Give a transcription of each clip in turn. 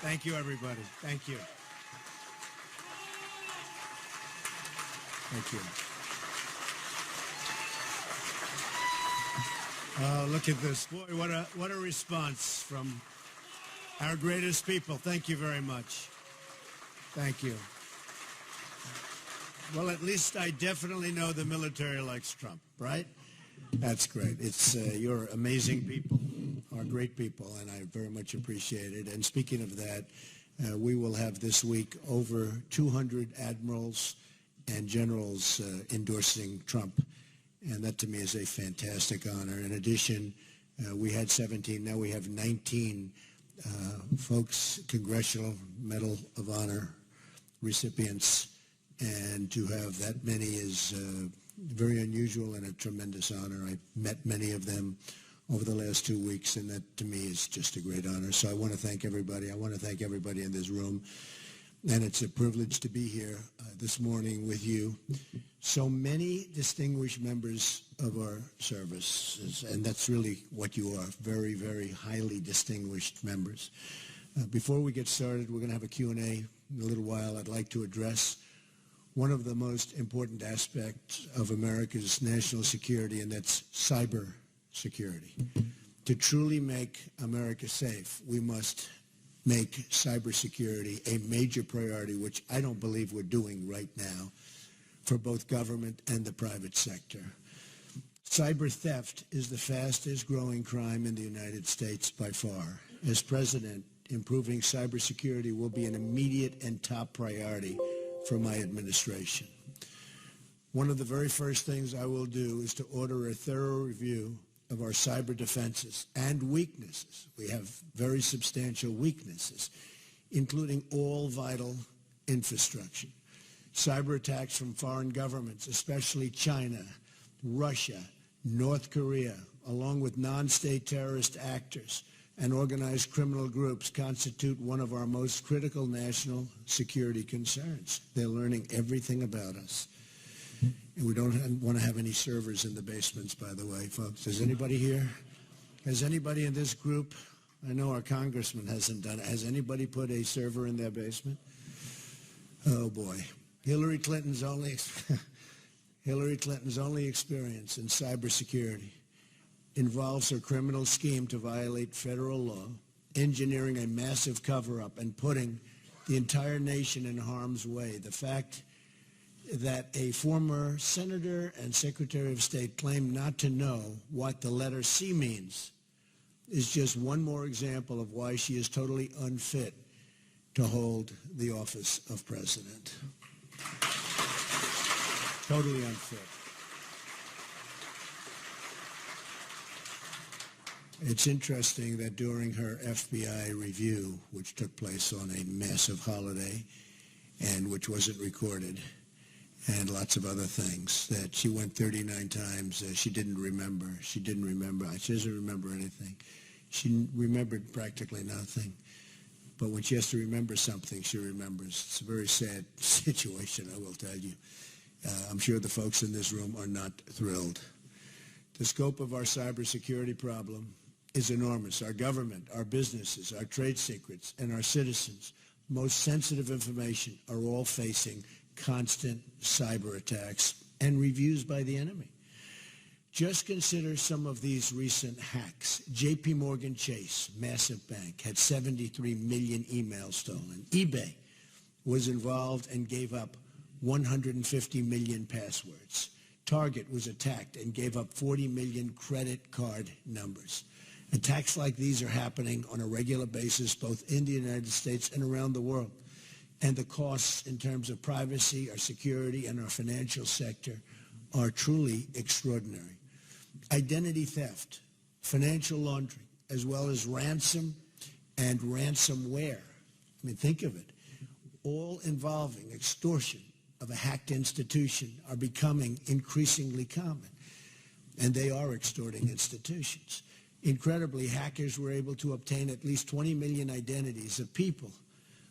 Thank you, everybody. Thank you. Thank you. Look at this. Boy, what a response from our greatest people. Thank you very much. Thank you. Well, at least I definitely know the military likes Trump, right? That's great. It's you're amazing people, are great people, and I very much appreciate it. And speaking of that, we will have this week over 200 admirals and generals endorsing Trump, and that to me is a fantastic honor. In addition, we had 17, now we have 19 folks, Congressional Medal of Honor recipients, and to have that many is very unusual and a tremendous honor. I've met many of them over the last 2 weeks, and that to me is just a great honor. So I want to thank everybody. I want to thank everybody in this room, and it's a privilege to be here this morning with you. So many distinguished members of our service, and that's really what you are, very, very highly distinguished members. Before we get started, we're going to have a Q&A in a little while. I'd like to address one of the most important aspects of America's national security, and that's cybersecurity. To truly make America safe, we must make cybersecurity a major priority, which I don't believe we're doing right now for both government and the private sector. Cyber theft is the fastest growing crime in the United States by far. As president, improving cybersecurity will be an immediate and top priority for my administration. One of the very first things I will do is to order a thorough review of our cyber defenses and weaknesses. We have very substantial weaknesses, including all vital infrastructure. Cyber attacks from foreign governments, especially China, Russia, North Korea, along with non-state terrorist actors and organized criminal groups, constitute one of our most critical national security concerns. They're learning everything about us. And we don't want to have any servers in the basements, by the way, folks. Is anybody here? Has anybody in this group, I know our congressman hasn't done it, has anybody put a server in their basement? Oh, boy. Hillary Clinton's only experience in cybersecurity involves her criminal scheme to violate federal law, engineering a massive cover-up, and putting the entire nation in harm's way. The fact that a former senator and secretary of state claimed not to know what the letter C means is just one more example of why she is totally unfit to hold the office of president. Totally unfit. It's interesting that during her FBI review, which took place on a massive holiday and which wasn't recorded, and lots of other things, that she went 39 times. She didn't remember. She doesn't remember anything. She remembered practically nothing. But when she has to remember something, she remembers. It's a very sad situation, I will tell you. I'm sure the folks in this room are not thrilled. The scope of our cybersecurity problem is enormous. Our government, our businesses, our trade secrets, and our citizens' most sensitive information are all facing constant cyber attacks and reviews by the enemy. Just consider some of these recent hacks. J.P. Morgan Chase, massive bank, had 73 million emails stolen. eBay was involved and gave up 150 million passwords. Target was attacked and gave up 40 million credit card numbers. Attacks like these are happening on a regular basis, both in the United States and around the world. And the costs in terms of privacy, our security, and our financial sector are truly extraordinary. Identity theft, financial laundering, as well as ransom and ransomware. I mean, think of it. All involving extortion of a hacked institution are becoming increasingly common. And they are extorting institutions. Incredibly, hackers were able to obtain at least 20 million identities of people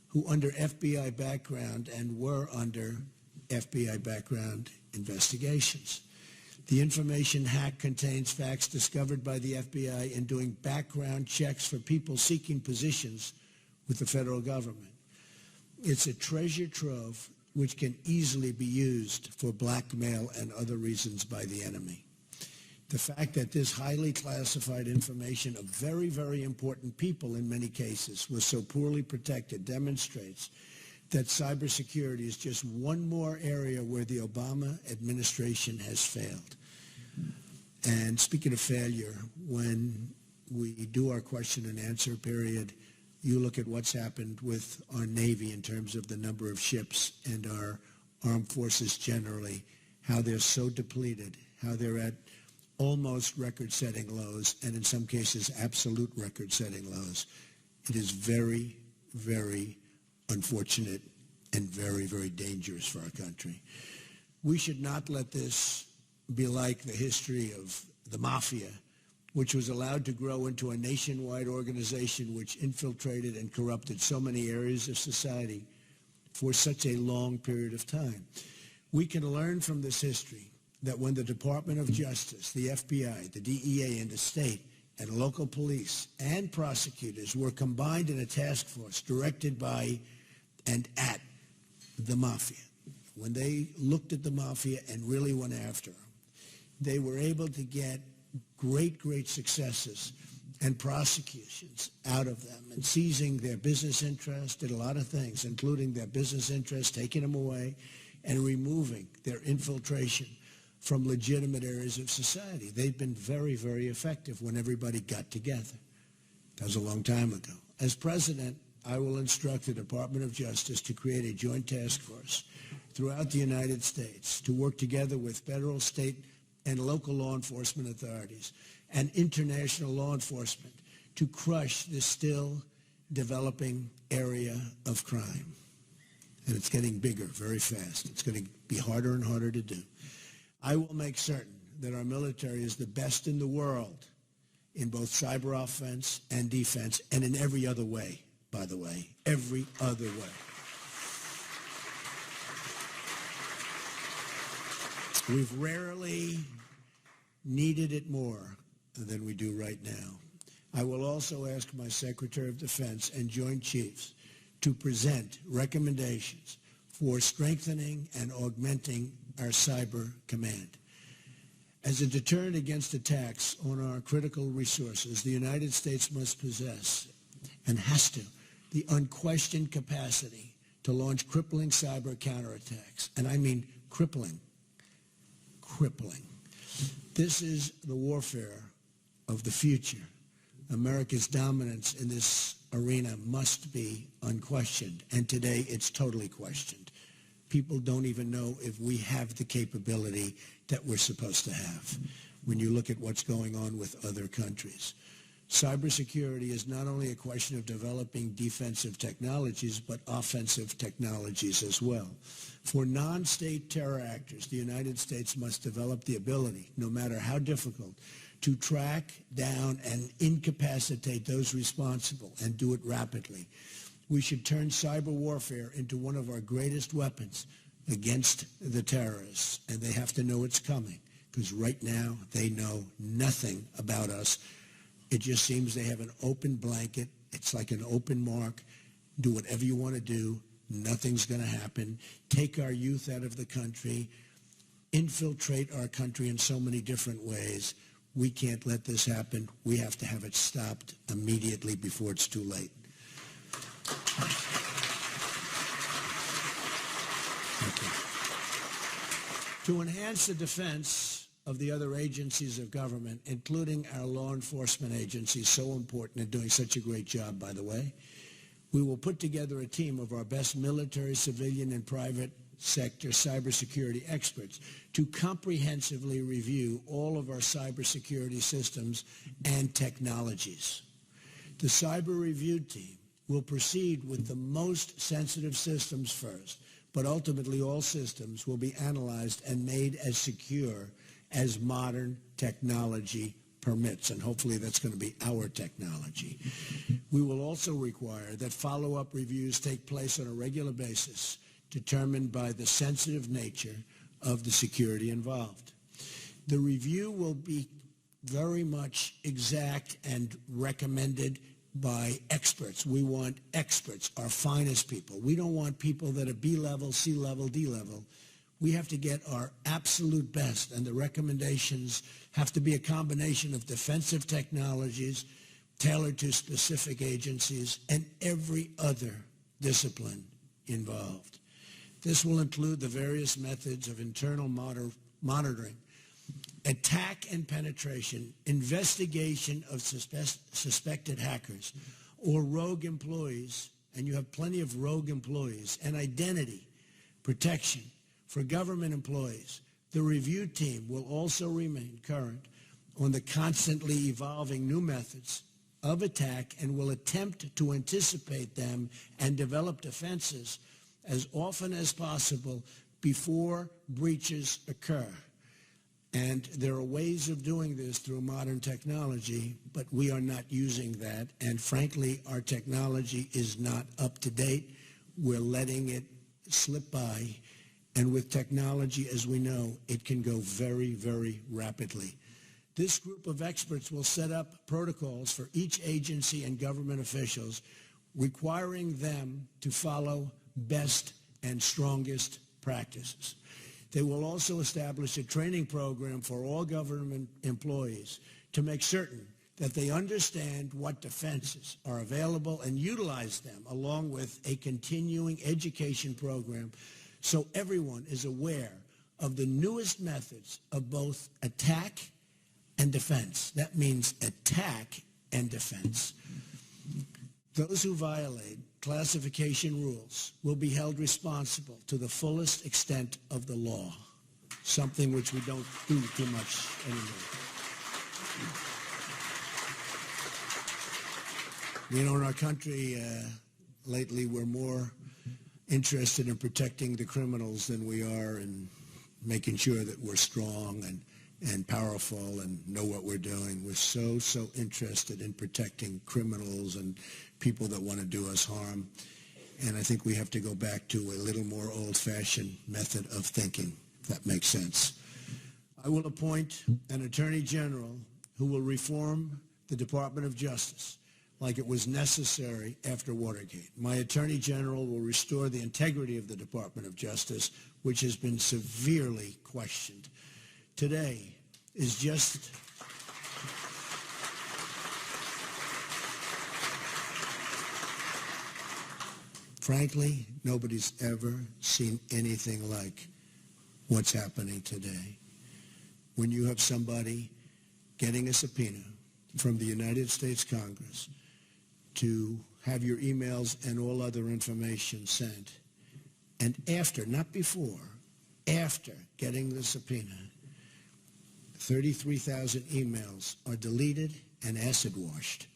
who under FBI background and were under FBI background investigations. The information hack contains facts discovered by the FBI in doing background checks for people seeking positions with the federal government. It's a treasure trove which can easily be used for blackmail and other reasons by the enemy. The fact that this highly classified information of very, very important people in many cases was so poorly protected demonstrates that cybersecurity is just one more area where the Obama administration has failed. And speaking of failure, when we do our question and answer period, you look at what's happened with our Navy in terms of the number of ships and our armed forces generally, how they're so depleted, how they're at almost record-setting lows, and in some cases absolute record-setting lows. It is very, very unfortunate and very, very dangerous for our country. We should not let this be like the history of the mafia, which was allowed to grow into a nationwide organization which infiltrated and corrupted so many areas of society for such a long period of time. We can learn from this history that when the Department of Justice, the FBI, the DEA, and the state and local police and prosecutors were combined in a task force directed by and at the mafia, when they looked at the mafia and really went after them, they were able to get great, great successes and prosecutions out of them, and seizing their business interest, did a lot of things, including their business interest, taking them away, and removing their infiltration from legitimate areas of society. They've been very, very effective when everybody got together. That was a long time ago. As president, I will instruct the Department of Justice to create a joint task force throughout the United States to work together with federal, state, and local law enforcement authorities and international law enforcement to crush this still developing area of crime. And it's getting bigger very fast. It's going to be harder and harder to do. I will make certain that our military is the best in the world in both cyber offense and defense, and in every other way, by the way, every other way. We've rarely needed it more than we do right now. I will also ask my Secretary of Defense and Joint Chiefs to present recommendations for strengthening and augmenting our cyber command. As a deterrent against attacks on our critical resources, the United States must possess, and has to, the unquestioned capacity to launch crippling cyber counterattacks. And I mean crippling. Crippling. This is the warfare of the future. America's dominance in this arena must be unquestioned, and today it's totally questioned. People don't even know if we have the capability that we're supposed to have when you look at what's going on with other countries. Cybersecurity is not only a question of developing defensive technologies, but offensive technologies as well. For non-state terror actors, the United States must develop the ability, no matter how difficult, to track down and incapacitate those responsible, and do it rapidly. We should turn cyber warfare into one of our greatest weapons against the terrorists, and they have to know it's coming, because right now they know nothing about us. It just seems they have an open blanket. It's like an open mark. Do whatever you want to do. Nothing's going to happen. Take our youth out of the country. Infiltrate our country in so many different ways. We can't let this happen. We have to have it stopped immediately before it's too late. To enhance the defense of the other agencies of government, including our law enforcement agencies, so important and doing such a great job, by the way, we will put together a team of our best military, civilian, and private sector cybersecurity experts to comprehensively review all of our cybersecurity systems and technologies. The cyber review team will proceed with the most sensitive systems first, but ultimately all systems will be analyzed and made as secure as modern technology permits, and hopefully that's going to be our technology. We will also require that follow-up reviews take place on a regular basis, determined by the sensitive nature of the security involved. The review will be very much exact and recommended by experts. We want experts, our finest people. We don't want people that are B-level, C-level, D-level. We have to get our absolute best, and the recommendations have to be a combination of defensive technologies tailored to specific agencies and every other discipline involved. This will include the various methods of internal monitoring, attack and penetration, investigation of suspected hackers or rogue employees, and you have plenty of rogue employees, and identity protection for government employees. The review team will also remain current on the constantly evolving new methods of attack and will attempt to anticipate them and develop defenses as often as possible before breaches occur. And there are ways of doing this through modern technology, but we are not using that. And frankly, our technology is not up to date. We're letting it slip by. And with technology, as we know, it can go very, very rapidly. This group of experts will set up protocols for each agency and government officials, requiring them to follow best and strongest practices. They will also establish a training program for all government employees to make certain that they understand what defenses are available and utilize them, along with a continuing education program so everyone is aware of the newest methods of both attack and defense. That means attack and defense. Those who violate classification rules will be held responsible to the fullest extent of the law, something which we don't do too much anymore. You know, in our country, lately we're more interested in protecting the criminals than we are in making sure that we're strong and powerful and know what we're doing. We're so interested in protecting criminals and people that want to do us harm. And I think we have to go back to a little more old-fashioned method of thinking, if that makes sense. I will appoint an Attorney General who will reform the Department of Justice like it was necessary after Watergate. My Attorney General will restore the integrity of the Department of Justice, which has been severely questioned. Today is just frankly, nobody's ever seen anything like what's happening today. When you have somebody getting a subpoena from the United States Congress to have your emails and all other information sent, and after, not before, after getting the subpoena, 33,000 emails are deleted and acid washed.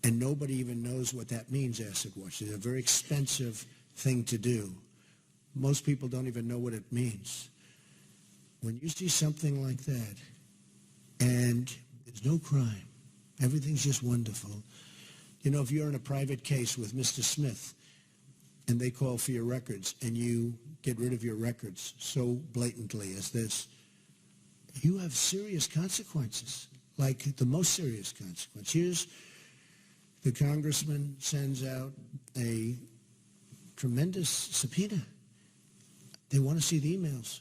And nobody even knows what that means, acid wash. It's a very expensive thing to do. Most people don't even know what it means. When you see something like that, and there's no crime, everything's just wonderful. You know, if you're in a private case with Mr. Smith, and they call for your records, and you get rid of your records so blatantly as this, you have serious consequences, like the most serious consequence. Here's the congressman sends out a tremendous subpoena. They want to see the emails,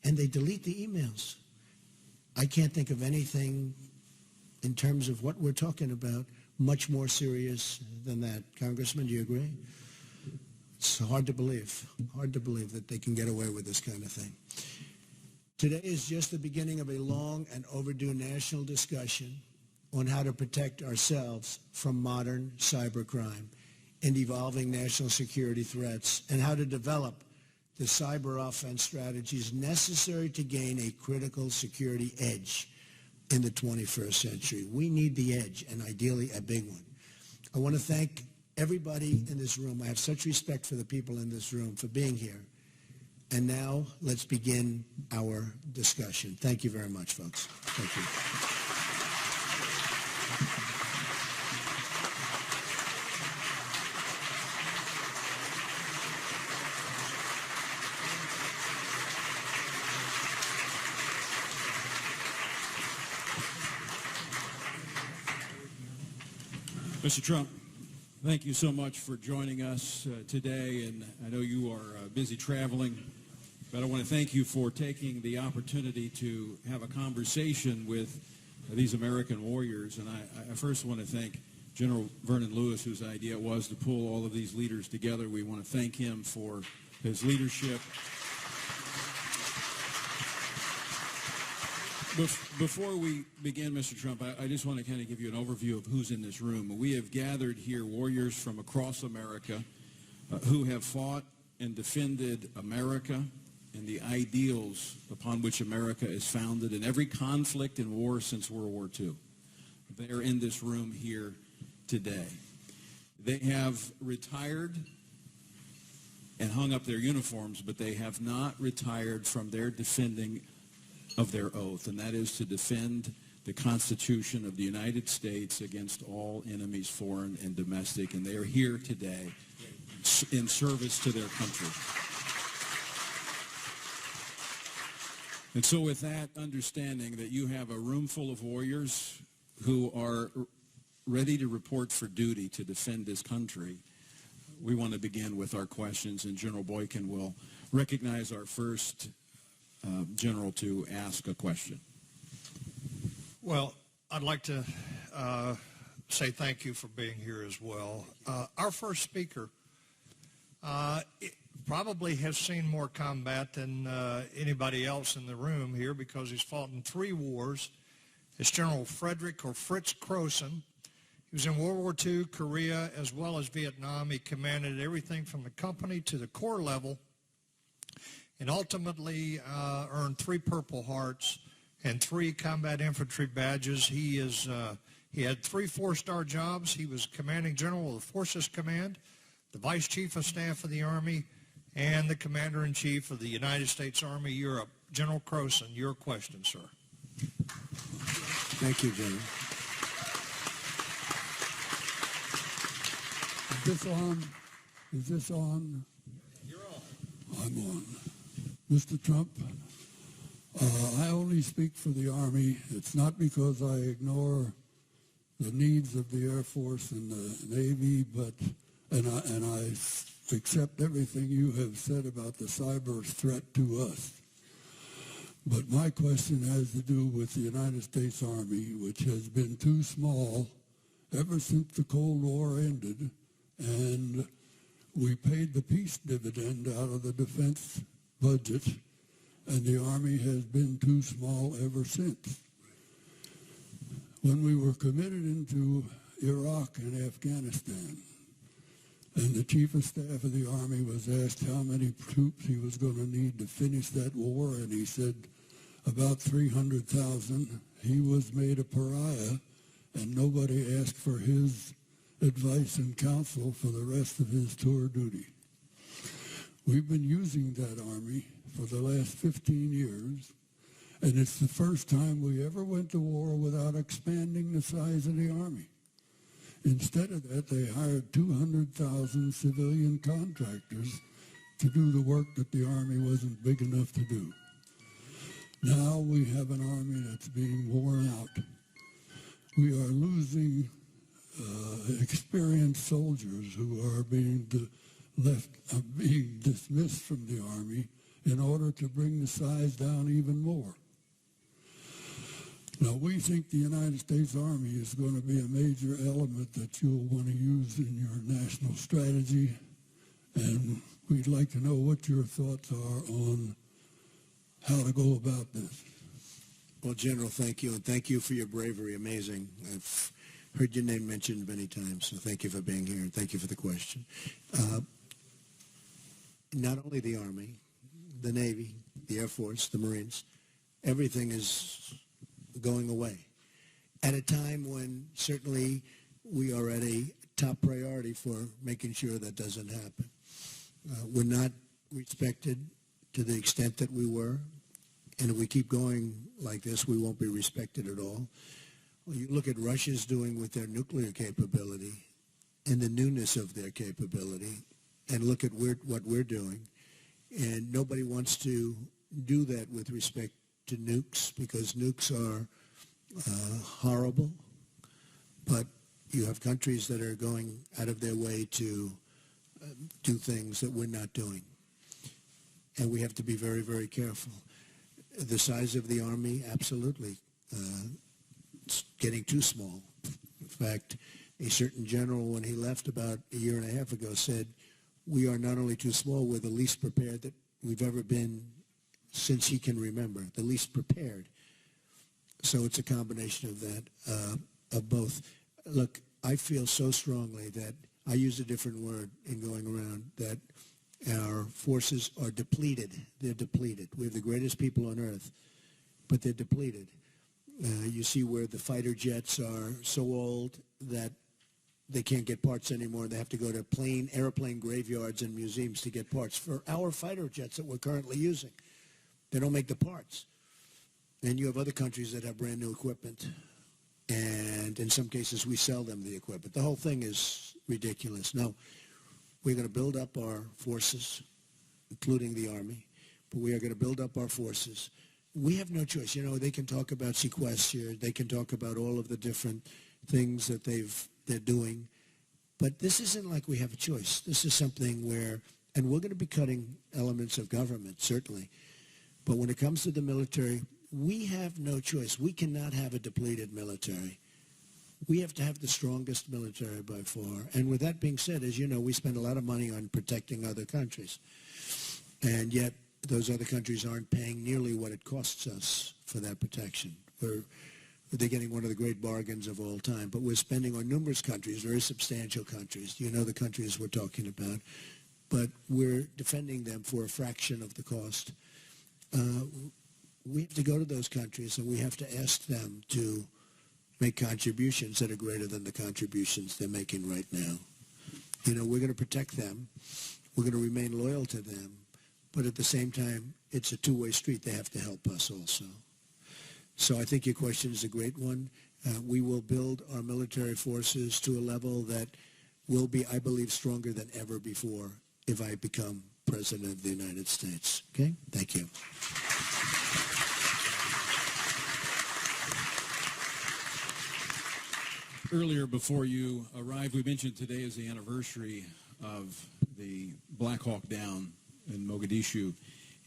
and they delete the emails. I can't think of anything in terms of what we're talking about much more serious than that. Congressman, do you agree? It's hard to believe that they can get away with this kind of thing. Today is just the beginning of a long and overdue national discussion on how to protect ourselves from modern cybercrime and evolving national security threats, and how to develop the cyber offense strategies necessary to gain a critical security edge in the 21st century. We need the edge, and ideally a big one. I want to thank everybody in this room. I have such respect for the people in this room for being here. And now let's begin our discussion. Thank you very much, folks. Thank you. Mr. Trump, thank you so much for joining us today, and I know you are busy traveling, but I want to thank you for taking the opportunity to have a conversation with these American warriors. And I first want to thank General Vernon Lewis, whose idea it was to pull all of these leaders together. We want to thank him for his leadership. Before we begin, Mr. Trump, I just want to kind of give you an overview of who's in this room. We have gathered here warriors from across America who have fought and defended America and the ideals upon which America is founded in every conflict and war since World War II. They are in this room here today. They have retired and hung up their uniforms, but they have not retired from their defending of their oath, and that is to defend the Constitution of the United States against all enemies, foreign and domestic, and they are here today in service to their country. And so with that understanding that you have a room full of warriors who are ready to report for duty to defend this country, we want to begin with our questions, and General Boykin will recognize our first general to ask a question. Well, I'd like to say thank you for being here as well. Our first speaker probably has seen more combat than anybody else in the room here because he's fought in 3 wars. It's General Frederick or Fritz Croson. He was in World War II, Korea, as well as Vietnam. He commanded everything from the company to the corps level, and ultimately earned 3 Purple Hearts and 3 combat infantry badges. He had 3 4-star jobs. He was commanding general of the Forces Command, the Vice Chief of Staff of the Army, and the Commander-in-Chief of the United States Army Europe. General Croson, your question, sir. Thank you, General. Is this on? Is this on? You're on. I'm on. Mr. Trump, I only speak for the Army. It's not because I ignore the needs of the Air Force and the Navy, and I accept everything you have said about the cyber threat to us. But my question has to do with the United States Army, which has been too small ever since the Cold War ended, and we paid the peace dividend out of the defense budget, and the Army has been too small ever since. When we were committed into Iraq and Afghanistan, and the Chief of Staff of the Army was asked how many troops he was going to need to finish that war, and he said about 300,000. He was made a pariah, and nobody asked for his advice and counsel for the rest of his tour duty. We've been using that Army for the last 15 years, and it's the first time we ever went to war without expanding the size of the Army. Instead of that, they hired 200,000 civilian contractors to do the work that the Army wasn't big enough to do. Now we have an Army that's being worn out. We are losing experienced soldiers who are being dismissed from the Army in order to bring the size down even more. Now, we think the United States Army is going to be a major element that you'll want to use in your national strategy, and we'd like to know what your thoughts are on how to go about this. Well, General, thank you, and thank you for your bravery. Amazing. I've heard your name mentioned many times, so thank you for being here, and thank you for the question. Not only the Army, the Navy, the Air Force, the Marines, everything is going away at a time when certainly we are at a top priority for making sure that doesn't happen. We're not respected to the extent that we were, and if we keep going like this, we won't be respected at all. Well, you look at Russia's doing with their nuclear capability and the newness of their capability, and look at what we're doing, and nobody wants to do that with respect to nukes, because nukes are horrible, but you have countries that are going out of their way to do things that we're not doing. And we have to be very, very careful. The size of the Army, absolutely. It's getting too small. In fact, a certain general, when he left about a year and a half ago, said, we are not only too small, we're the least prepared that we've ever been since he can remember, the least prepared. So it's a combination of that, of both. Look, I feel so strongly that, I use a different word in going around, that our forces are depleted. They're depleted. We have the greatest people on earth, but they're depleted. You see where the fighter jets are so old that they can't get parts anymore. They have to go to airplane graveyards and museums to get parts for our fighter jets that we're currently using. They don't make the parts. And you have other countries that have brand new equipment. And in some cases, we sell them the equipment. The whole thing is ridiculous. No, we're going to build up our forces, including the Army, but we are going to build up our forces. We have no choice. You know, they can talk about sequester. They can talk about all of the different things that they're doing. But this isn't like we have a choice. This is something where, and we're going to be cutting elements of government, certainly. But when it comes to the military, we have no choice. We cannot have a depleted military. We have to have the strongest military by far. And with that being said, as you know, we spend a lot of money on protecting other countries. And yet, those other countries aren't paying nearly what it costs us for that protection. They're getting one of the great bargains of all time. But we're spending on numerous countries, very substantial countries. You know the countries we're talking about. But we're defending them for a fraction of the cost. We have to go to those countries and we have to ask them to make contributions that are greater than the contributions they're making right now. You know, we're going to protect them. We're going to remain loyal to them. But at the same time, it's a two-way street. They have to help us also. So I think your question is a great one. We will build our military forces to a level that will be, I believe, stronger than ever before if I become President of the United States. Okay? Thank you. Earlier, before you arrived, we mentioned today is the anniversary of the Black Hawk Down in Mogadishu.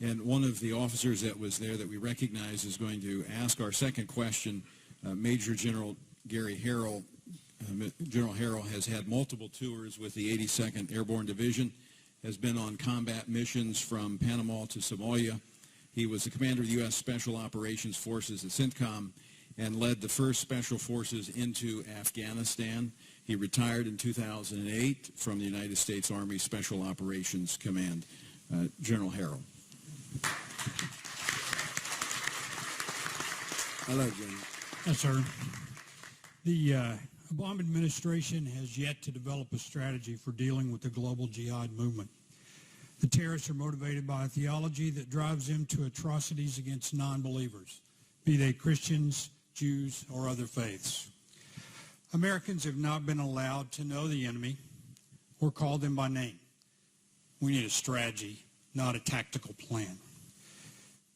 And one of the officers that was there that we recognize is going to ask our second question, Major General Gary Harrell. General Harrell has had multiple tours with the 82nd Airborne Division, has been on combat missions from Panama to Somalia. He was the commander of the U.S. Special Operations Forces at CENTCOM and led the first special forces into Afghanistan. He retired in 2008 from the United States Army Special Operations Command. General Harrell. Hello, General. Yes, sir. The Obama administration has yet to develop a strategy for dealing with the global jihad movement. The terrorists are motivated by a theology that drives them to atrocities against non-believers, be they Christians, Jews, or other faiths. Americans have not been allowed to know the enemy or call them by name. We need a strategy, not a tactical plan.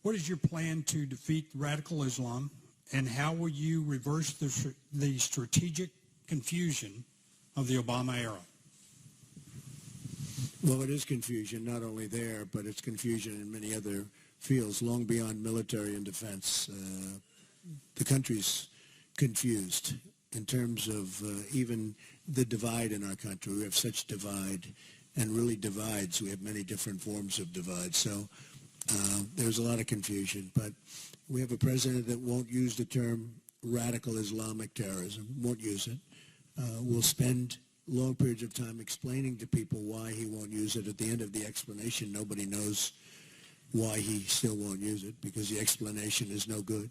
What is your plan to defeat radical Islam, and how will you reverse the strategic confusion of the Obama era? Well, it is confusion, not only there, but it's confusion in many other fields, long beyond military and defense. The country's confused in terms of even the divide in our country. We have such divide, and really divides. We have many different forms of divide. So there's a lot of confusion. But we have a president that won't use the term radical Islamic terrorism, won't use it. We'll spend long periods of time explaining to people why he won't use it. At the end of the explanation, nobody knows why he still won't use it, because the explanation is no good.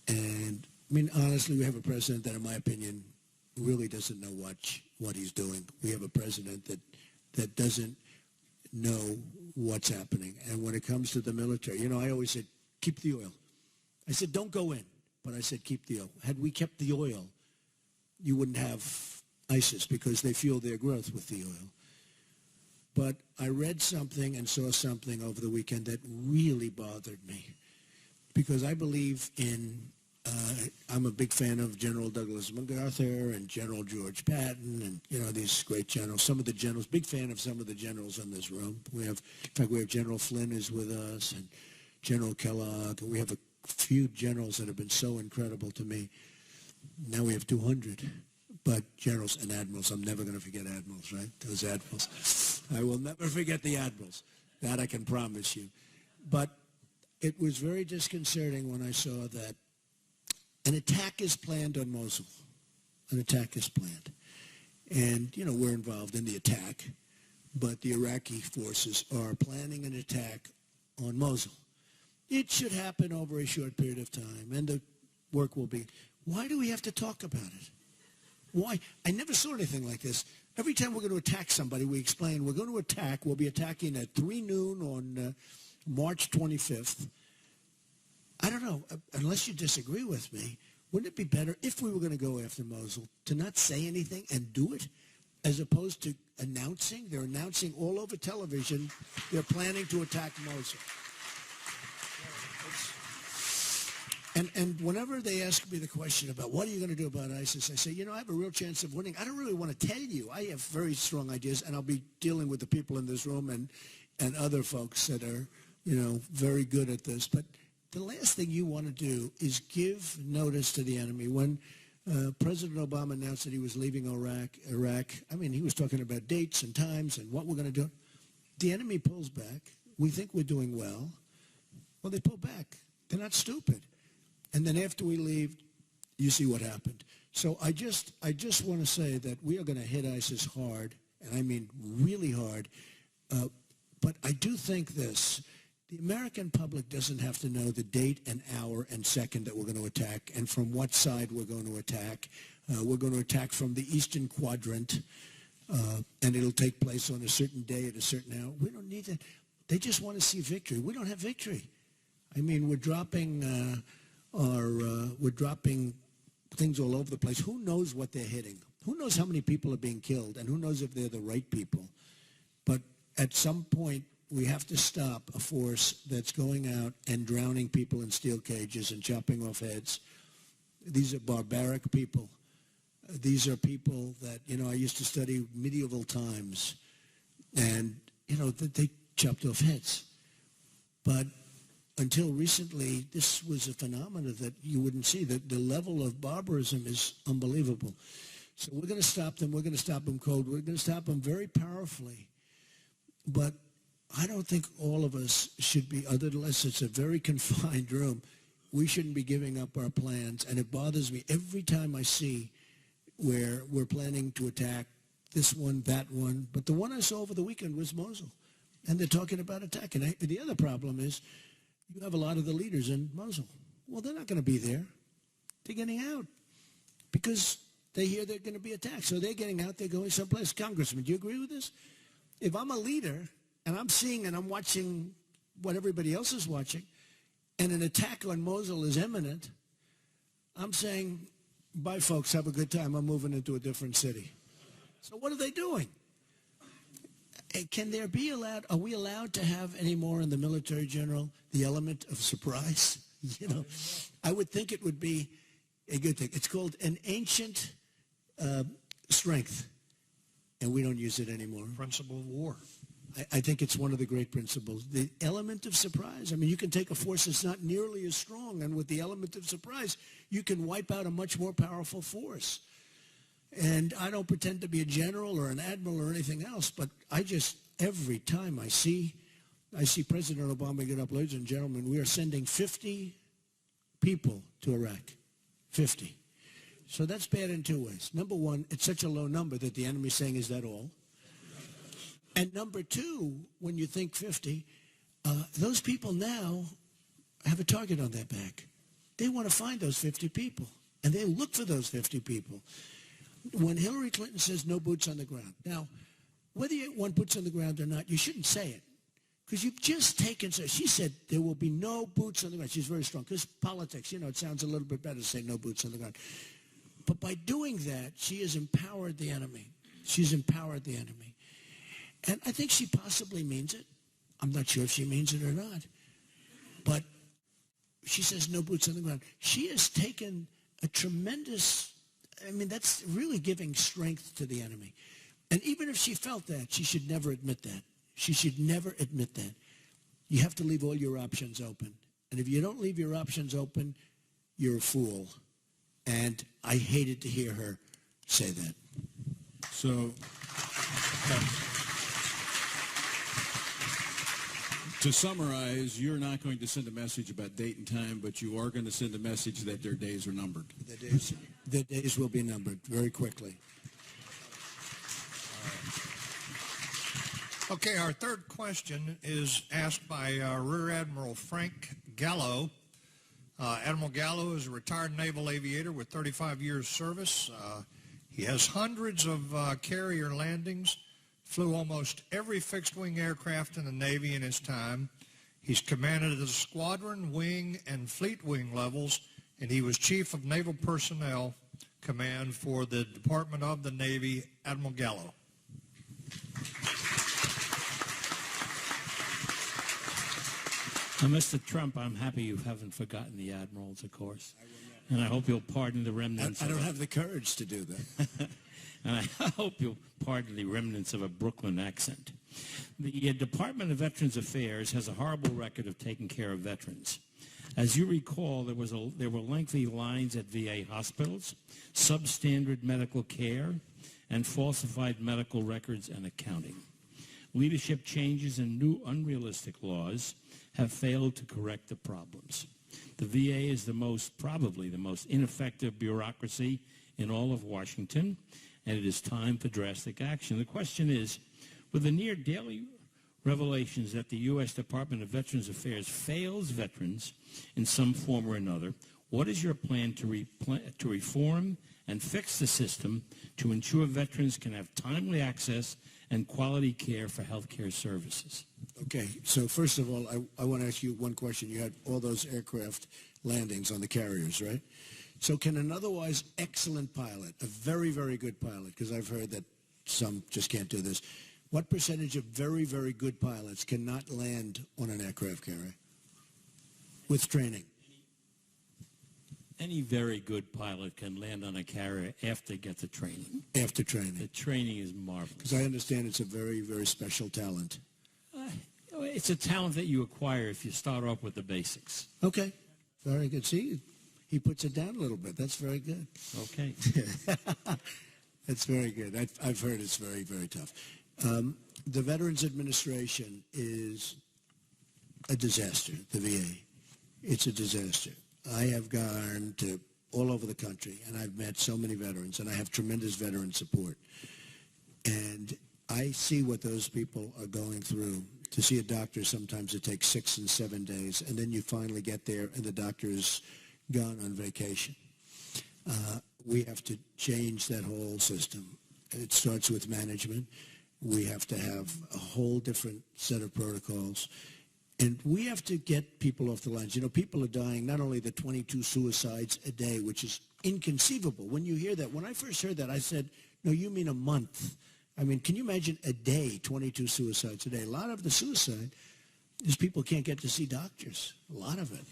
And, I mean, honestly, we have a president that, in my opinion, really doesn't know what he's doing. We have a president that doesn't know what's happening. And when it comes to the military, you know, I always said, keep the oil. I said, don't go in, but I said, keep the oil. Had we kept the oil, you wouldn't have ISIS, because they fuel their growth with the oil. But I read something and saw something over the weekend that really bothered me, because I believe in I'm a big fan of General Douglas MacArthur and General George Patton and, these great generals. Some of the generals, big fan of some of the generals in this room. We have General Flynn is with us and General Kellogg. We have a few generals that have been so incredible to me. Now we have 200. But generals and admirals, I'm never going to forget admirals, right? Those admirals. I will never forget the admirals. That I can promise you. But it was very disconcerting when I saw that an attack is planned on Mosul. An attack is planned. And, we're involved in the attack, but the Iraqi forces are planning an attack on Mosul. It should happen over a short period of time, and the work will be. Why do we have to talk about it? Why? I never saw anything like this. Every time we're going to attack somebody, we explain we're going to attack. We'll be attacking at 3 noon on March 25th. I don't know, unless you disagree with me, wouldn't it be better if we were going to go after Mosul to not say anything and do it as opposed to announcing? They're announcing all over television they're planning to attack Mosul. And whenever they ask me the question about what are you going to do about ISIS, I say, I have a real chance of winning. I don't really want to tell you. I have very strong ideas, and I'll be dealing with the people in this room and other folks that are, very good at this. But the last thing you want to do is give notice to the enemy. When President Obama announced that he was leaving Iraq, he was talking about dates and times and what we're going to do. The enemy pulls back. We think we're doing well. Well, they pull back. They're not stupid. And then after we leave, you see what happened. So I just want to say that we are going to hit ISIS hard, and I mean really hard. But I do think this. The American public doesn't have to know the date and hour and second that we're going to attack and from what side we're going to attack. We're going to attack from the eastern quadrant, and it'll take place on a certain day at a certain hour. We don't need that. They just want to see victory. We don't have victory. We're dropping we're dropping things all over the place. Who knows what they're hitting? Who knows how many people are being killed? And who knows if they're the right people? But at some point, we have to stop a force that's going out and drowning people in steel cages and chopping off heads. These are barbaric people. These are people that, I used to study medieval times. And, they chopped off heads. But until recently, this was a phenomenon that you wouldn't see. The level of barbarism is unbelievable. So we're going to stop them. We're going to stop them cold. We're going to stop them very powerfully. But I don't think all of us should be, unless it's a very confined room, we shouldn't be giving up our plans. And it bothers me every time I see where we're planning to attack this one, that one. But the one I saw over the weekend was Mosul. And they're talking about attacking. The other problem is you have a lot of the leaders in Mosul. Well, they're not going to be there. They're getting out because they hear they're going to be attacked. So they're getting out. They're going someplace. Congressman, do you agree with this? If I'm a leader and I'm seeing and I'm watching what everybody else is watching and an attack on Mosul is imminent, I'm saying, bye, folks. Have a good time. I'm moving into a different city. So what are they doing? Can there be are we allowed to have any more in the military, General, the element of surprise? I would think it would be a good thing. It's called an ancient strength, and we don't use it anymore. Principle of war. I think it's one of the great principles. The element of surprise. You can take a force that's not nearly as strong, and with the element of surprise, you can wipe out a much more powerful force. And I don't pretend to be a general or an admiral or anything else, but every time I see President Obama get up, ladies and gentlemen, we are sending 50 people to Iraq. 50. So that's bad in two ways. Number one, it's such a low number that the enemy's saying, is that all? And number two, when you think 50, those people now have a target on their back. They want to find those 50 people, and they look for those 50 people. When Hillary Clinton says no boots on the ground, now, whether you want boots on the ground or not, you shouldn't say it. Because you've just taken, she said there will be no boots on the ground. She's very strong. Because politics, it sounds a little bit better to say no boots on the ground. But by doing that, she has empowered the enemy. She's empowered the enemy. And I think she possibly means it. I'm not sure if she means it or not. But she says no boots on the ground. She has taken a tremendous, I mean, that's really giving strength to the enemy. And even if she felt that, she should never admit that. She should never admit that. You have to leave all your options open. And if you don't leave your options open, you're a fool. And I hated to hear her say that. So, to summarize, you're not going to send a message about date and time, but you are going to send a message that their days are numbered. The days will be numbered very quickly. Okay, our third question is asked by Rear Admiral Frank Gallo. Admiral Gallo is a retired naval aviator with 35 years service. He has hundreds of carrier landings, flew almost every fixed-wing aircraft in the Navy in his time. He's commanded at the squadron, wing, and fleet wing levels, and he was Chief of Naval Personnel Command for the Department of the Navy. Admiral Gallo. Mr. Trump, I'm happy you haven't forgotten the admirals, of course. And I hope you'll pardon the remnants. I don't have the courage to do that. And I hope you'll pardon the remnants of a Brooklyn accent. The Department of Veterans Affairs has a horrible record of taking care of veterans. As you recall, there were lengthy lines at VA hospitals, substandard medical care, and falsified medical records and accounting. Leadership changes and new unrealistic laws have failed to correct the problems. The VA is probably the most ineffective bureaucracy in all of Washington, and it is time for drastic action. The question is, with the near daily revelations that the U.S. Department of Veterans Affairs fails veterans in some form or another, what is your plan to reform and fix the system to ensure veterans can have timely access and quality care for health care services? Okay, so first of all, I want to ask you one question. You had all those aircraft landings on the carriers, right? So can an otherwise excellent pilot, a very, very good pilot, because I've heard that some just can't do this, what percentage of very, very good pilots cannot land on an aircraft carrier with training? Any very good pilot can land on a carrier after they get the training. After training. The training is marvelous. Because I understand it's a very, very special talent. It's a talent that you acquire if you start off with the basics. Okay, very good. See, he puts it down a little bit. That's very good. Okay. That's very good. I've heard it's very, very tough. The Veterans Administration is a disaster, the VA. It's a disaster. I have gone to all over the country, and I've met so many veterans, and I have tremendous veteran support. And I see what those people are going through. To see a doctor, sometimes it takes 6 and 7 days, and then you finally get there, and the doctor is gone on vacation. We have to change that whole system. It starts with management. We have to have a whole different set of protocols. And we have to get people off the lines. You know, people are dying, not only the 22 suicides a day, which is inconceivable. When you hear that, when I first heard that, I said, no, you mean a month. I mean, can you imagine a day, 22 suicides a day? A lot of the suicide is people can't get to see doctors, a lot of it,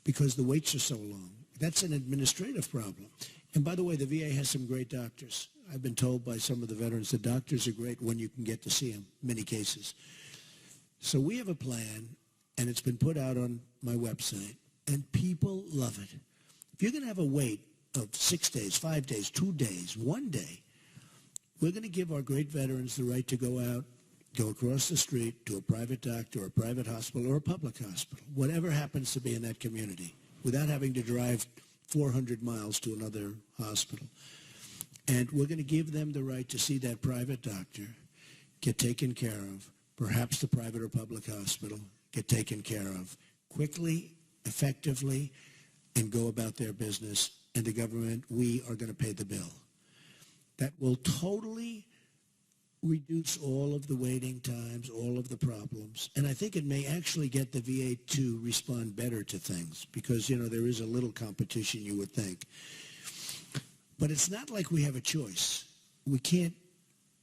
because the waits are so long. That's an administrative problem. And by the way, the VA has some great doctors. I've been told by some of the veterans the doctors are great when you can get to see them, many cases. So we have a plan, and it's been put out on my website, and people love it. If you're going to have a wait of 6 days, 5 days, 2 days, 1 day, we're going to give our great veterans the right to go out, go across the street to a private doctor or a private hospital or a public hospital, whatever happens to be in that community, without having to drive 400 miles to another hospital. And we're going to give them the right to see that private doctor, get taken care of, perhaps the private or public hospital, get taken care of quickly, effectively, and go about their business. And the government, we are going to pay the bill. That will totally reduce all of the waiting times, all of the problems. And I think it may actually get the VA to respond better to things because, you know, there is a little competition, you would think. But it's not like we have a choice. We can't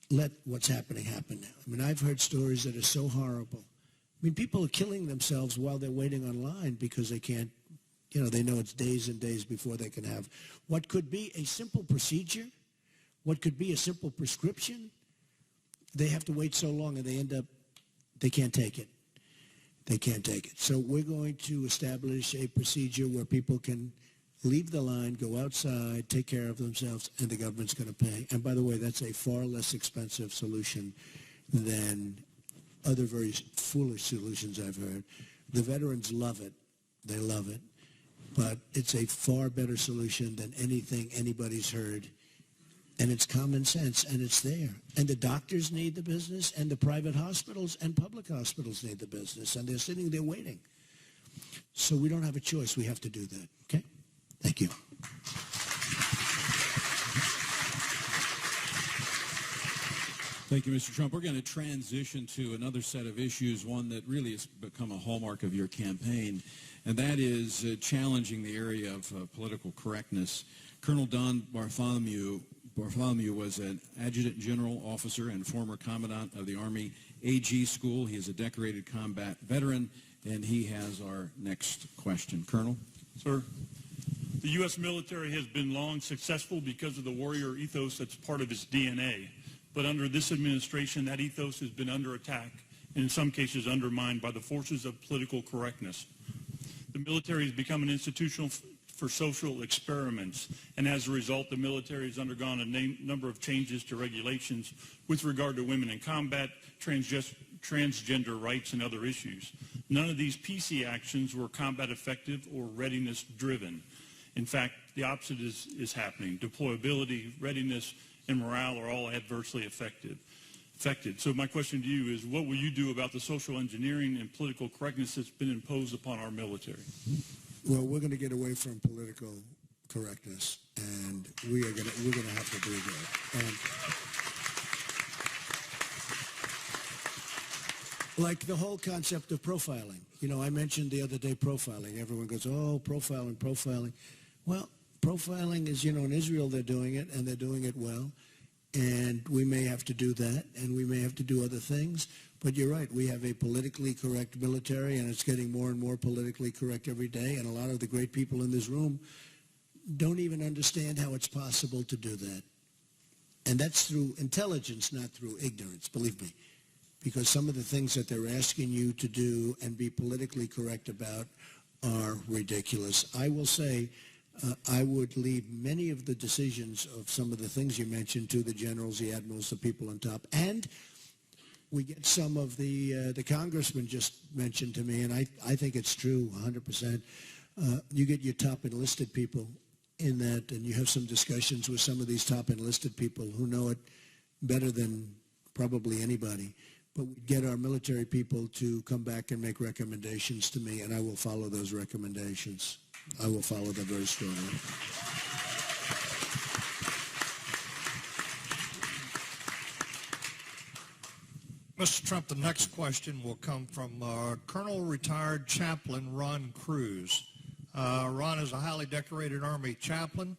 let what's happening happen now. I mean, I've heard stories that are so horrible. I mean, people are killing themselves while they're waiting online because they can't You know, they know it's days and days before they can have what could be a simple procedure, what could be a simple prescription. They have to wait so long, and they can't take it. They can't take it. So we're going to establish a procedure where people can leave the line, go outside, take care of themselves, and the government's going to pay. And by the way, that's a far less expensive solution than other very foolish solutions I've heard. The veterans love it. They love it. But it's a far better solution than anything anybody's heard. And it's common sense, and it's there. And the doctors need the business, and the private hospitals and public hospitals need the business, and they're sitting there waiting. So we don't have a choice. We have to do that. Okay? Thank you. Thank you, Mr. Trump. We're going to transition to another set of issues, one that really has become a hallmark of your campaign, and that is challenging the area of political correctness. Colonel Don Bartholomew was an adjutant general officer and former commandant of the Army AG School. He is a decorated combat veteran, and he has our next question. Colonel? Sir, the U.S. military has been long successful because of the warrior ethos that's part of its DNA. But under this administration, that ethos has been under attack and in some cases undermined by the forces of political correctness. The military has become an institution for social experiments, and as a result, the military has undergone a number of changes to regulations with regard to women in combat, transgender rights, and other issues. None of these PC actions were combat effective or readiness driven. In fact, the opposite is happening. Deployability, readiness, and morale are all adversely affected. So my question to you is, what will you do about the social engineering and political correctness that's been imposed upon our military? Well, we're going to get away from political correctness, and we're going to have to do that. And like the whole concept of profiling. You know, I mentioned the other day profiling. Everyone goes, oh, profiling. Well, profiling is, you know, in Israel they're doing it, and they're doing it well. And we may have to do that, and we may have to do other things. But you're right, we have a politically correct military, and it's getting more and more politically correct every day. And a lot of the great people in this room don't even understand how it's possible to do that. And that's through intelligence, not through ignorance, believe me. Because some of the things that they're asking you to do and be politically correct about are ridiculous. I will say, I would leave many of the decisions of some of the things you mentioned to the generals, the admirals, the people on top. And we get some of the congressman just mentioned to me, and I think it's true 100%. You get your top enlisted people in that, and you have some discussions with some of these top enlisted people who know it better than probably anybody. But we get our military people to come back and make recommendations to me, and I will follow those recommendations. I will follow them very strongly. Mr. Trump, the next question will come from Colonel Retired Chaplain Ron Cruz. Ron is a highly decorated Army chaplain.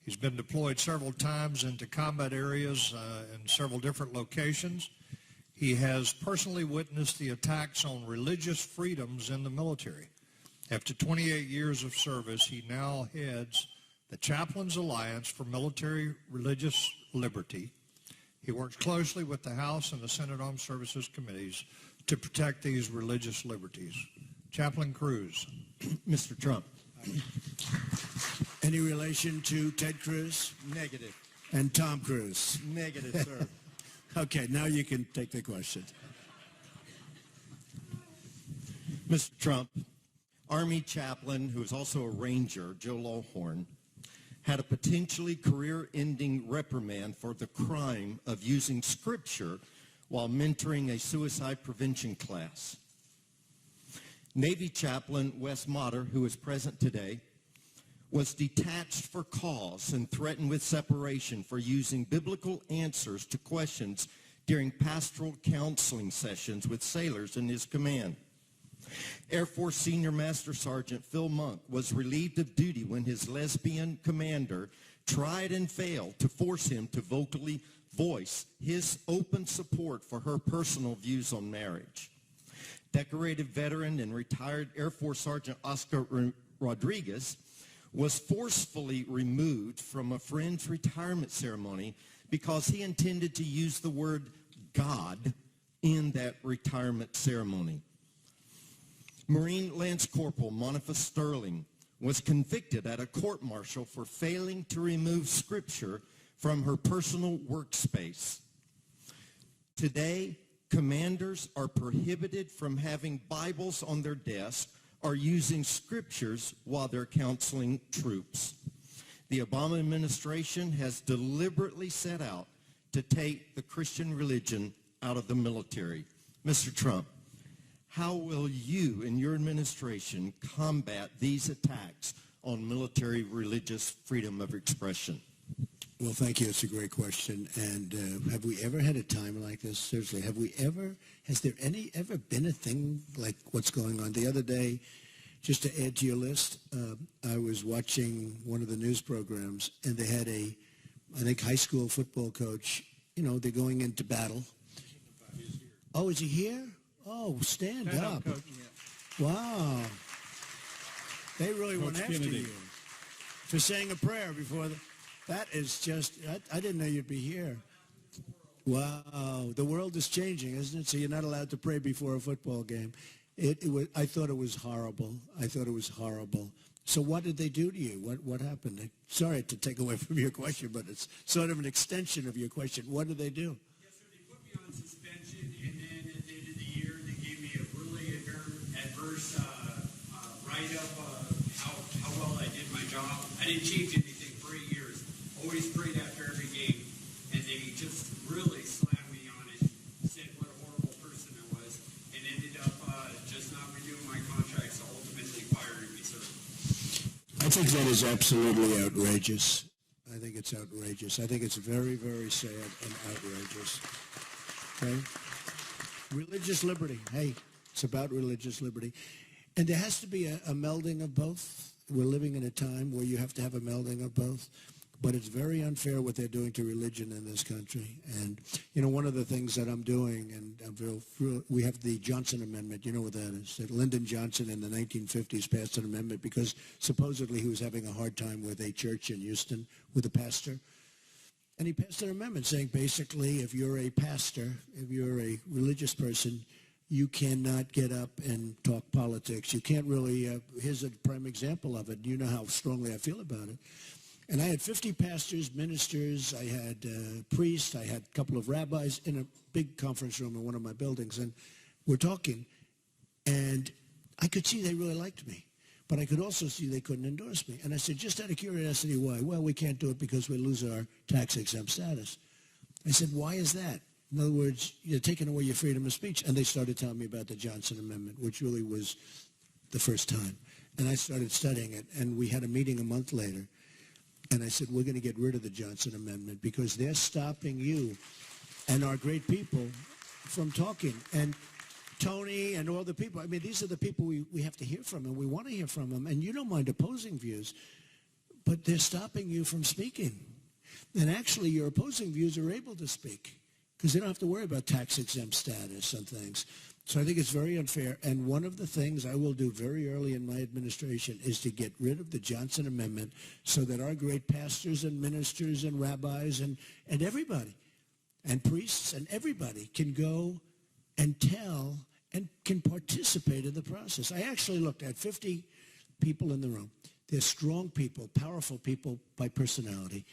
He's been deployed several times into combat areas in several different locations. He has personally witnessed the attacks on religious freedoms in the military. After 28 years of service, he now heads the Chaplains Alliance for Military Religious Liberty. He works closely with the House and the Senate Armed Services Committees to protect these religious liberties. Chaplain Cruz. Mr. Trump. Any relation to Ted Cruz Negative. and Tom Cruise? Negative, sir. Okay, now you can take the question. Mr. Trump, Army chaplain, who is also a Ranger, Joe Lawhorn, had a potentially career-ending reprimand for the crime of using scripture while mentoring a suicide prevention class. Navy chaplain Wes Motter, who is present today, was detached for cause and threatened with separation for using biblical answers to questions during pastoral counseling sessions with sailors in his command. Air Force Senior Master Sergeant Phil Monk was relieved of duty when his lesbian commander tried and failed to force him to vocally voice his open support for her personal views on marriage. Decorated veteran and retired Air Force Sergeant Oscar Rodriguez was forcefully removed from a friend's retirement ceremony because he intended to use the word God in that retirement ceremony. Marine Lance Corporal Monica Sterling was convicted at a court-martial for failing to remove scripture from her personal workspace. Today, commanders are prohibited from having Bibles on their desk or using scriptures while they're counseling troops. The Obama administration has deliberately set out to take the Christian religion out of the military. Mr. Trump, how will you and your administration combat these attacks on military religious freedom of expression? Well, thank you. It's a great question. And have we ever had a time like this? Seriously, has there ever been a thing like what's going on? The other day, just to add to your list, I was watching one of the news programs, and they had I think, high school football coach. You know, they're going into battle. Oh, is he here? Oh, stand up. Coach. Wow. They really Coach went after Kennedy. you for saying a prayer before that is just, I didn't know you'd be here. Wow. The world is changing, isn't it? So you're not allowed to pray before a football game. I thought it was horrible. So what did they do to you? What happened? Sorry to take away from your question, but it's sort of an extension of your question. What did they do? Yes, sir. They put me on suspension, and then at the end of the year, they gave me a really adverse write-up how well I did my job. I didn't change anything for 8 years. Always prayed after every game, and they just really slammed me on it, said what a horrible person I was, and ended up just not renewing my contract, so ultimately firing me, sir. I think that is absolutely outrageous. I think it's outrageous. I think it's very, very sad and outrageous. Okay? Religious liberty. Hey, it's about religious liberty. And there has to be a melding of both. We're living in a time where you have to have a melding of both. But it's very unfair what they're doing to religion in this country. And, you know, one of the things that I'm doing, and we have the Johnson Amendment. You know what that is? That Lyndon Johnson in the 1950s passed an amendment because supposedly he was having a hard time with a church in Houston, with a pastor. And he passed an amendment saying basically if you're a pastor, if you're a religious person, you cannot get up and talk politics. You can't really, here's a prime example of it. You know how strongly I feel about it. And I had 50 pastors, ministers, I had priests, I had a couple of rabbis in a big conference room in one of my buildings, and we're talking, and I could see they really liked me, but I could also see they couldn't endorse me. And I said, just out of curiosity, why? Well, we can't do it because we lose our tax-exempt status. I said, why is that? In other words, you're taking away your freedom of speech. And they started telling me about the Johnson Amendment, which really was the first time. And I started studying it, and we had a meeting a month later. And I said, we're going to get rid of the Johnson Amendment because they're stopping you and our great people from talking. And Tony and all the people, I mean, these are the people we have to hear from, and we want to hear from them. And you don't mind opposing views, but they're stopping you from speaking. And actually, your opposing views are able to speak because they don't have to worry about tax-exempt status and things. So I think it's very unfair. And one of the things I will do very early in my administration is to get rid of the Johnson Amendment so that our great pastors and ministers and rabbis and everybody and priests and everybody can go and tell and can participate in the process. I actually looked at 50 people in the room. They're strong people, powerful people by personality.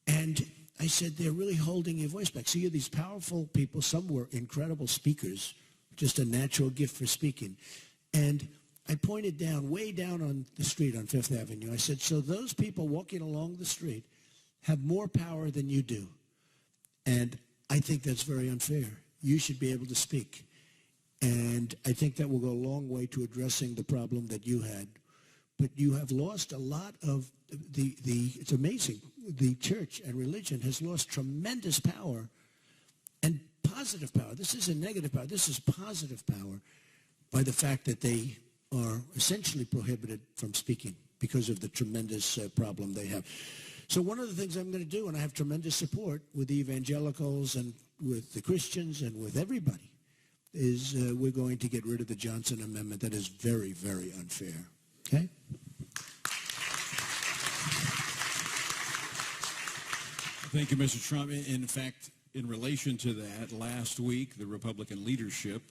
And I said, they're really holding your voice back. So you have these powerful people. Some were incredible speakers, just a natural gift for speaking. And I pointed down, way down on the street on Fifth Avenue. I said, so those people walking along the street have more power than you do. And I think that's very unfair. You should be able to speak. And I think that will go a long way to addressing the problem that you had. But you have lost a lot of it's amazing. The church and religion has lost tremendous power and positive power. This isn't negative power. This is positive power by the fact that they are essentially prohibited from speaking because of the tremendous problem they have. So one of the things I'm going to do, and I have tremendous support with the evangelicals and with the Christians and with everybody, is we're going to get rid of the Johnson Amendment. That is very, very unfair. Okay? Thank you, Mr. Trump. In fact, in relation to that, last week, the Republican leadership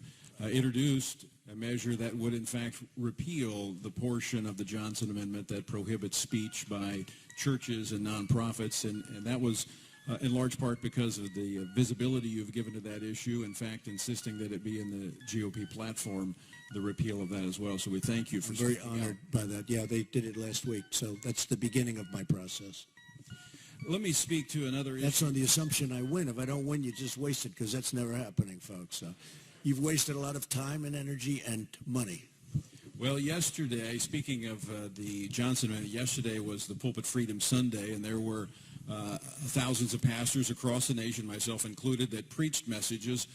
introduced a measure that would, in fact, repeal the portion of the Johnson Amendment that prohibits speech by churches and nonprofits, and that was in large part because of the visibility you've given to that issue, in fact, insisting that it be in the GOP platform, the repeal of that as well. So we thank you for I'm very speaking honored out. by that. Yeah, they did it last week, so that's the beginning of my process. Let me speak to another issue. That's on the assumption I win. If I don't win, you just waste it, because that's never happening, folks. So you've wasted a lot of time and energy and money. Well, yesterday, speaking of the Johnson Amendment, yesterday was the Pulpit Freedom Sunday, and there were thousands of pastors across the nation, myself included, that preached messages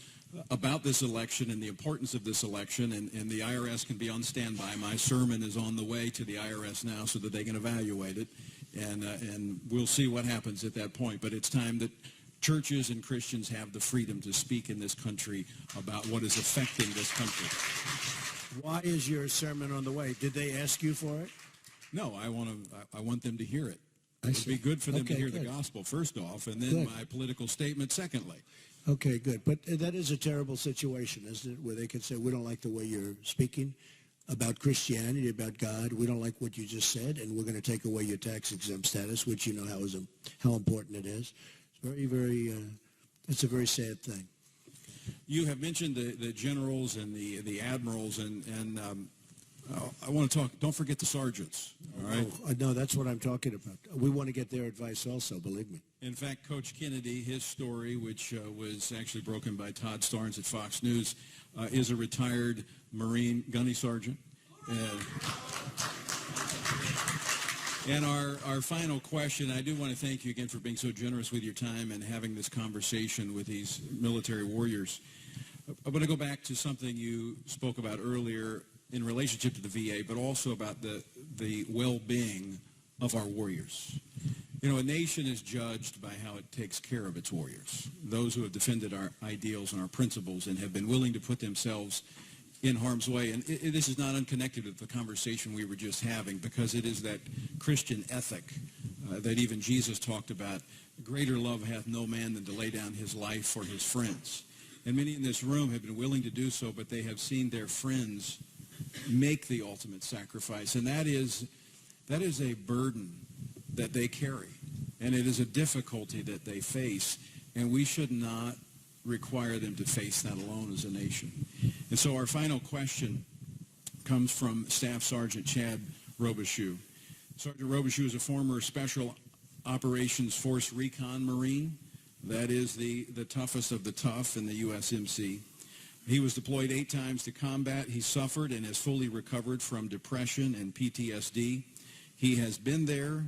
about this election and the importance of this election, and the IRS can be on standby. My sermon is on the way to the IRS now so that they can evaluate it, and we'll see what happens at that point. But it's time that churches and Christians have the freedom to speak in this country about what is affecting this country. Why is your sermon on the way? Did they ask you for it? No, I want them to hear it. I It would be see. good for them to Okay, hear the good. gospel, first off, and then Good. my political statement, secondly. Okay, good. But that is a terrible situation, isn't it, where they could say, we don't like the way you're speaking about Christianity, about God. We don't like what you just said, and we're going to take away your tax-exempt status, which you know how important it is. It's very, very, it's a very sad thing. You have mentioned the generals and the admirals, and I want to talk, don't forget the sergeants, all right? No, that's what I'm talking about. We want to get their advice also, believe me. In fact, Coach Kennedy, his story, which was actually broken by Todd Starnes at Fox News, is a retired Marine gunny sergeant. And our final question, I do want to thank you again for being so generous with your time and having this conversation with these military warriors. I want to go back to something you spoke about earlier in relationship to the VA, but also about the well-being of our warriors. You know, a nation is judged by how it takes care of its warriors, those who have defended our ideals and our principles and have been willing to put themselves in harm's way. And this is not unconnected with the conversation we were just having, because it is that Christian ethic that even Jesus talked about. Greater love hath no man than to lay down his life for his friends. And many in this room have been willing to do so, but they have seen their friends make the ultimate sacrifice. And that is a burden that they carry. And it is a difficulty that they face. And we should not require them to face that alone as a nation. And so our final question comes from Staff Sergeant Chad Robichaux. Sergeant Robichaux is a former Special Operations Force Recon Marine. That is the toughest of the tough in the USMC. He was deployed 8 times to combat. He suffered and has fully recovered from depression and PTSD. He has been there,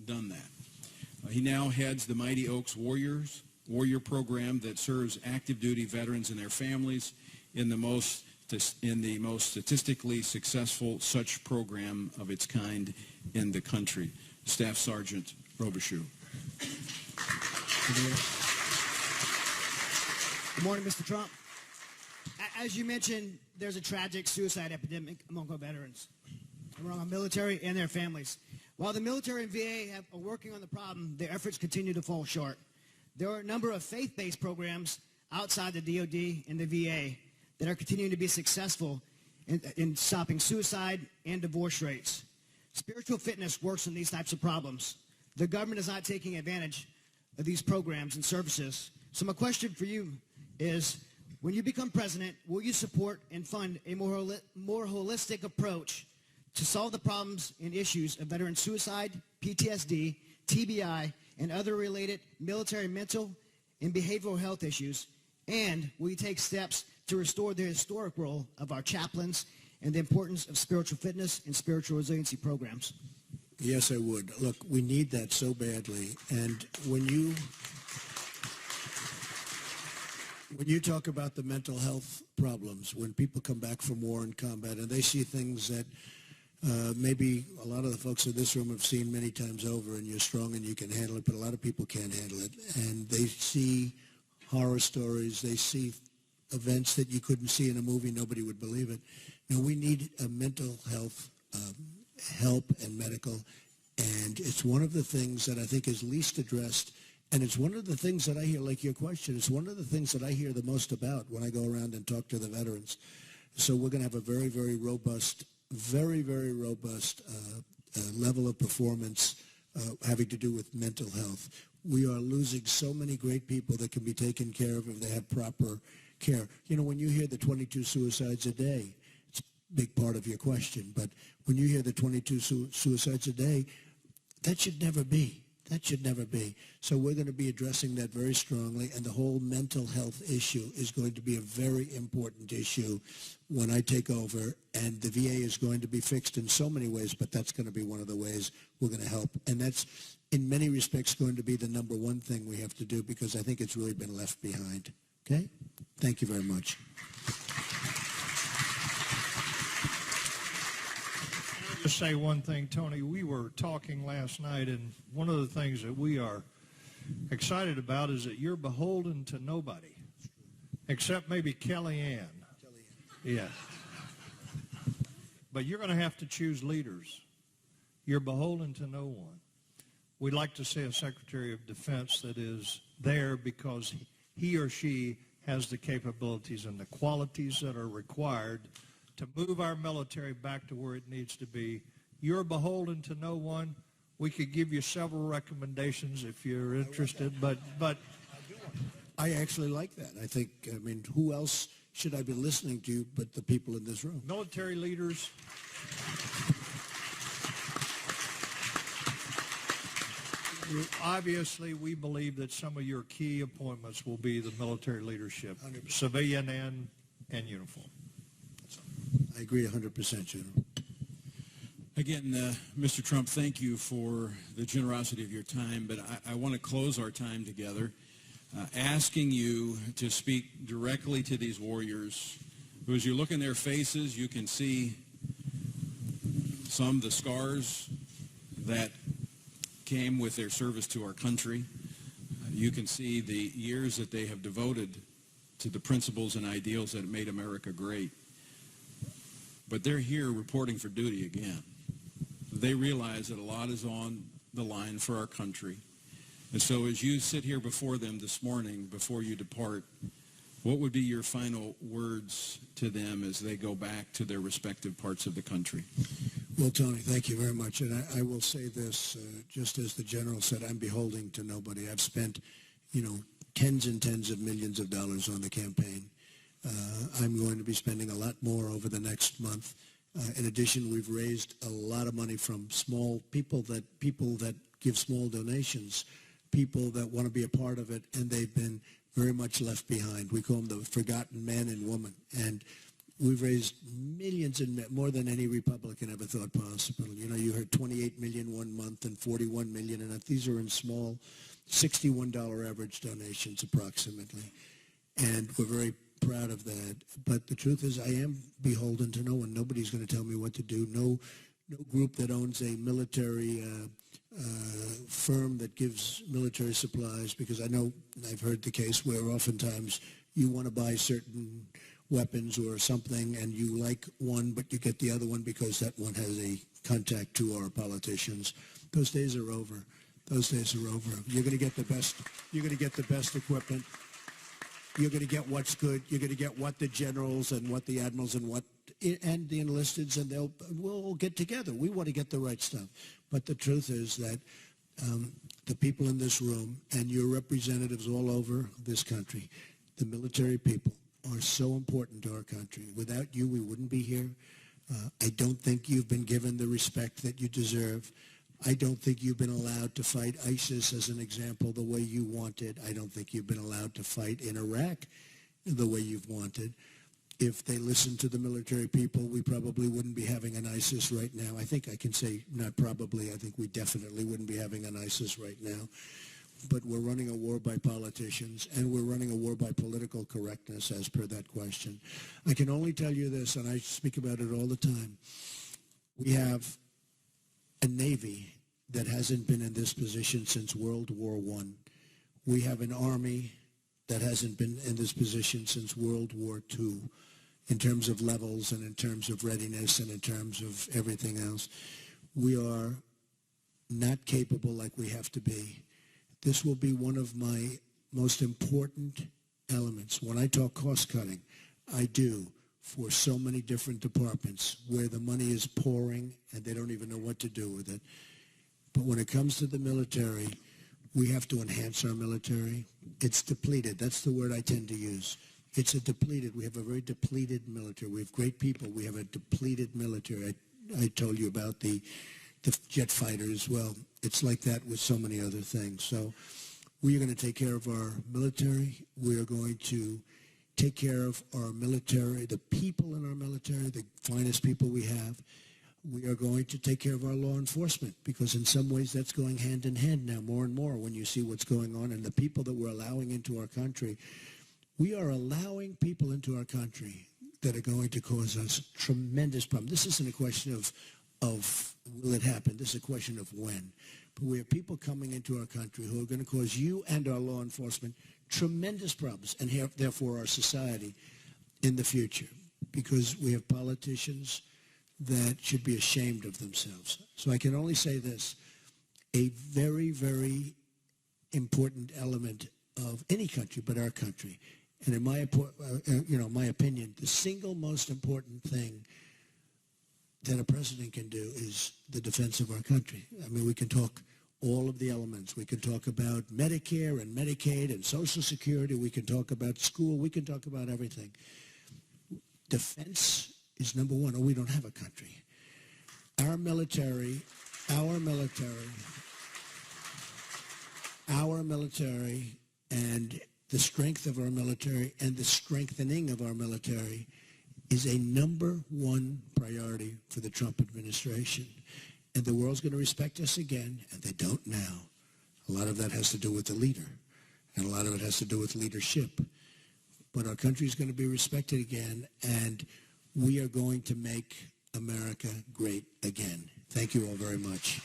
done that. He now heads the Mighty Oaks Warrior program that serves active duty veterans and their families in the most statistically successful such program of its kind in the country. Staff Sergeant Robichaux. Good morning, Mr. Trump. As you mentioned, there's a tragic suicide epidemic among our veterans, among our military and their families. While the military and VA are working on the problem, their efforts continue to fall short. There are a number of faith-based programs outside the DOD and the VA that are continuing to be successful in stopping suicide and divorce rates. Spiritual fitness works on these types of problems. The government is not taking advantage of these programs and services. So my question for you is, when you become president, will you support and fund a more holistic approach to solve the problems and issues of veteran suicide, PTSD, TBI, and other related military mental and behavioral health issues? And will you take steps to restore the historic role of our chaplains and the importance of spiritual fitness and spiritual resiliency programs? Yes, I would. Look, we need that so badly. And when you talk about the mental health problems, when people come back from war and combat and they see things that maybe a lot of the folks in this room have seen many times over, and you're strong and you can handle it, but a lot of people can't handle it. And they see horror stories. They see events that you couldn't see in a movie. Nobody would believe it. You know, we need a mental health help and medical, and it's one of the things that I think is least addressed And it's one of the things that I hear, like your question, it's one of the things that I hear the most about when I go around and talk to the veterans. So we're going to have a very, very robust level of performance having to do with mental health. We are losing so many great people that can be taken care of if they have proper care. You know, when you hear the 22 suicides a day, it's a big part of your question, but when you hear the 22 suicides a day, that should never be. That should never be. So we're going to be addressing that very strongly, and the whole mental health issue is going to be a very important issue when I take over, and the VA is going to be fixed in so many ways, but that's going to be one of the ways we're going to help. And that's, in many respects, going to be the number one thing we have to do, because I think it's really been left behind. Okay? Thank you very much. Just say one thing, Tony. We were talking last night, and one of the things that we are excited about is that you're beholden to nobody, except maybe Kellyanne. Yeah. But you're going to have to choose leaders. You're beholden to no one. We'd like to see a Secretary of Defense that is there because he or she has the capabilities and the qualities that are required to move our military back to where it needs to be. You're beholden to no one. We could give you several recommendations if you're interested, but I actually like that. I think, I mean, who else should I be listening to but the people in this room? military leaders. Obviously, we believe that some of your key appointments will be the military leadership, 100%. civilian and uniform. I agree 100%, General. Again, Mr. Trump, thank you for the generosity of your time, but I want to close our time together asking you to speak directly to these warriors who, as you look in their faces, you can see some of the scars that came with their service to our country. You can see the years that they have devoted to the principles and ideals that made America great. But they're here reporting for duty again. They realize that a lot is on the line for our country. And so as you sit here before them this morning, before you depart, what would be your final words to them as they go back to their respective parts of the country? Well, Tony, thank you very much. And I will say this, just as the General said, I'm beholden to nobody. I've spent, tens and tens of millions of dollars on the campaign. I'm going to be spending a lot more over the next month. In addition, we've raised a lot of money from people that give small donations, people that want to be a part of it, and they've been very much left behind. We call them the forgotten man and woman. And we've raised millions and more than any Republican ever thought possible. You heard 28 million one month and 41 million, and these are in small $61 average donations approximately. And we're very proud of that. But the truth is, I am beholden to no one. Nobody's going to tell me what to do. No group that owns a military firm that gives military supplies, because I know I've heard the case where oftentimes you want to buy certain weapons or something and you like one but you get the other one because that one has a contact to our politicians. Those days are over. Those days are over. You're going to get the best. You're going to get the best equipment. You're going to get what's good. You're going to get what the generals and what the admirals and the enlisteds, and we'll get together. We want to get the right stuff. But the truth is that the people in this room and your representatives all over this country, the military people, are so important to our country. Without you, we wouldn't be here. I don't think you've been given the respect that you deserve. I don't think you've been allowed to fight ISIS, as an example, the way you wanted. I don't think you've been allowed to fight in Iraq the way you've wanted. If they listened to the military people, we probably wouldn't be having an ISIS right now. I think I can say, not probably, I think we definitely wouldn't be having an ISIS right now. But we're running a war by politicians, and we're running a war by political correctness, as per that question. I can only tell you this, and I speak about it all the time. We have a Navy that hasn't been in this position since World War I. We have an Army that hasn't been in this position since World War II, in terms of levels and in terms of readiness and in terms of everything else. We are not capable like we have to be. This will be one of my most important elements. When I talk cost cutting, I do for so many different departments where the money is pouring and they don't even know what to do with it. But when it comes to the military, we have to enhance our military. It's depleted. That's the word I tend to use. It's a depleted. We have a very depleted military. We have great people. We have a depleted military. I told you about the jet fighters. Well, it's like that with so many other things. So we are going to take care of our military. We are going to take care of our military, the people in our military, the finest people we have. We are going to take care of our law enforcement because in some ways that's going hand in hand now more and more when you see what's going on and the people that we're allowing into our country. We are allowing people into our country that are going to cause us tremendous problems. This isn't a question of will it happen. This is a question of when. But we have people coming into our country who are going to cause you and our law enforcement tremendous problems and therefore our society in the future because we have politicians that should be ashamed of themselves. So I can only say this, a very, very important element of any country but our country, and in my, my opinion, the single most important thing that a president can do is the defense of our country. I mean, we can talk all of the elements. We can talk about Medicare and Medicaid and Social Security. We can talk about school. We can talk about everything. Defense is number one, or we don't have a country. Our military, and the strength of our military and the strengthening of our military is a number one priority for the Trump administration. And the world's going to respect us again, and they don't now. A lot of that has to do with the leader, and a lot of it has to do with leadership. But our country is going to be respected again, and we are going to make America great again. Thank you all very much.